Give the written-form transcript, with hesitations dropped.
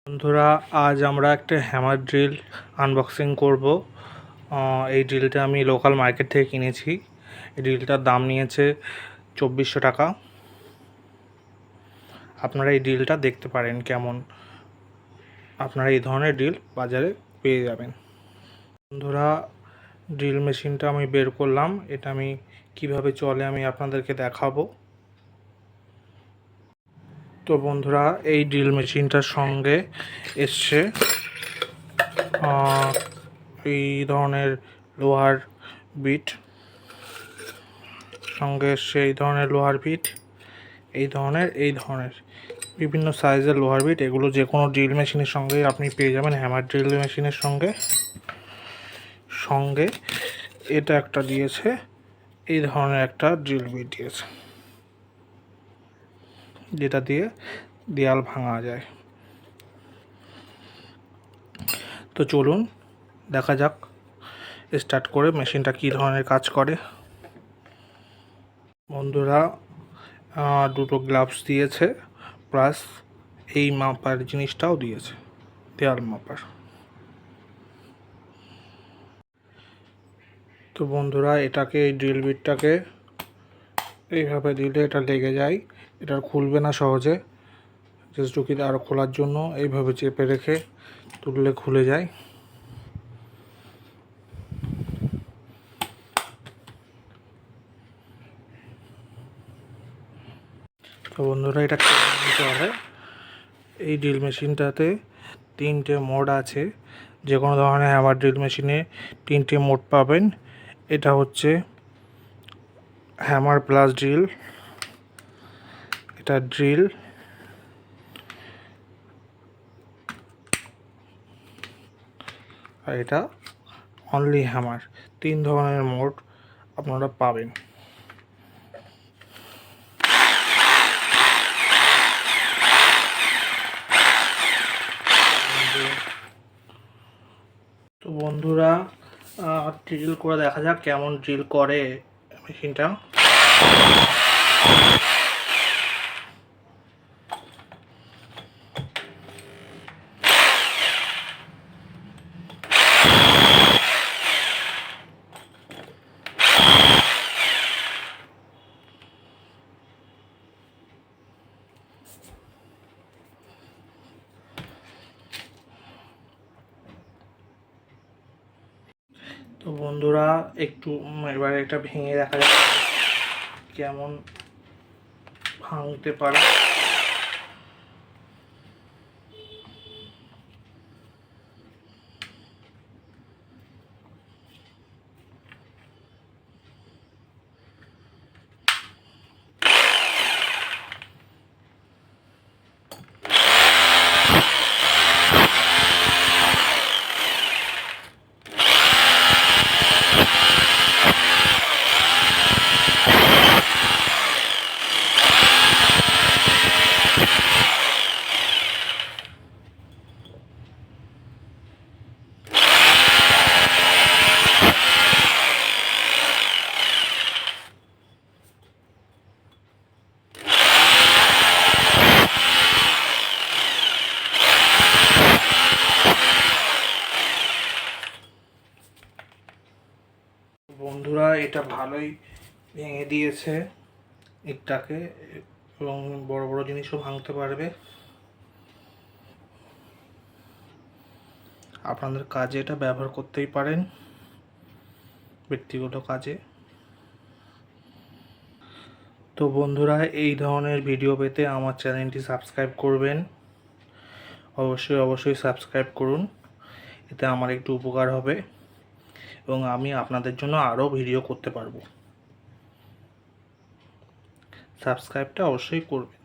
বন্ধুরা, আজ আমরা একটা হ্যামার ড্রিল আনবক্সিং করব। এই ড্রিলটা আমি লোকাল মার্কেট থেকে কিনেছি। এই ড্রিলটার দাম নিয়েছে 2400 টাকা। আপনারা এই ড্রিলটা দেখতে পারেন কেমন। আপনারা এই ধরনের ড্রিল বাজারে পেয়ে যাবেন। বন্ধুরা, ড্রিল মেশিনটা আমি বের করলাম। এটা আমি কিভাবে চলে আমি আপনাদেরকে দেখাবো। তো বন্ধুরা, এই ড্রিল মেশিনটার সঙ্গে এসছে এই ধরনের লোহার বিট, সঙ্গে এসছে এই ধরনের লোহার বিট, এই ধরনের বিভিন্ন সাইজের লোহার বিট। এগুলো যে কোনো ড্রিল মেশিনের সঙ্গে আপনি পেয়ে যাবেন। হ্যামার ড্রিল মেশিনের সঙ্গে এটা একটা দিয়েছে, এই ধরনের একটা ড্রিল বিট দিয়েছে, যেটা দিয়ে দেয়াল ভাঙা যায়। তো চলুন দেখা যাক স্টার্ট করে মেশিনটা কী ধরনের কাজ করে। বন্ধুরা, দুটো গ্লাভস দিয়েছে, প্লাস এই মাপার জিনিসটাও দিয়েছে, দেয়াল মাপার। তো বন্ধুরা, এই ড্রিল বিটটাকে এইভাবে দিলে এটা লেগে যায়। এটা খুলবে না সহজে। জাস্ট ঢুকিয়ে আরও খোলার জন্য এইভাবে চেপে রেখে তুললে খুলে যায়। তো বন্ধুরা, এটা চলে। এই ড্রিল মেশিনটাতে 3টে মোড আছে। যে কোনো ধরনের হ্যামার ড্রিল মেশিনে 3টে মোড পাবেন। এটা হচ্ছে হ্যামার প্লাস ড্রিল, এটা ড্রিল, আর এটা অনলি হ্যামার। 3 ধরনের মোড আপনারা পাবেন। তো বন্ধুরা, ড্রিল করে দেখা যাক কেমন ড্রিল করে মেশিনটা। তো বন্ধুরা, এবার এটা ভেঙে দেখা যাক কেমন ভাঙতে পারে। বন্ধুরা, এটা ভালোই ভেঙে দিয়েছে ইটটাকে, এবং বড় বড় জিনিসও ভাঙতে পারবে। আপনাদের কাজে এটা ব্যবহার করতেই পারেন, ব্যক্তিগত কাজে। তো বন্ধুরা, এই ধরনের ভিডিও পেতে আমার চ্যানেলটি সাবস্ক্রাইব করবেন। অবশ্যই সাবস্ক্রাইব করুন, এতে আমার একটু উপকার হবে এবং আমি আপনাদের জন্য আরও ভিডিও করতে পারবো। সাবস্ক্রাইবটা অবশ্যই করবেন।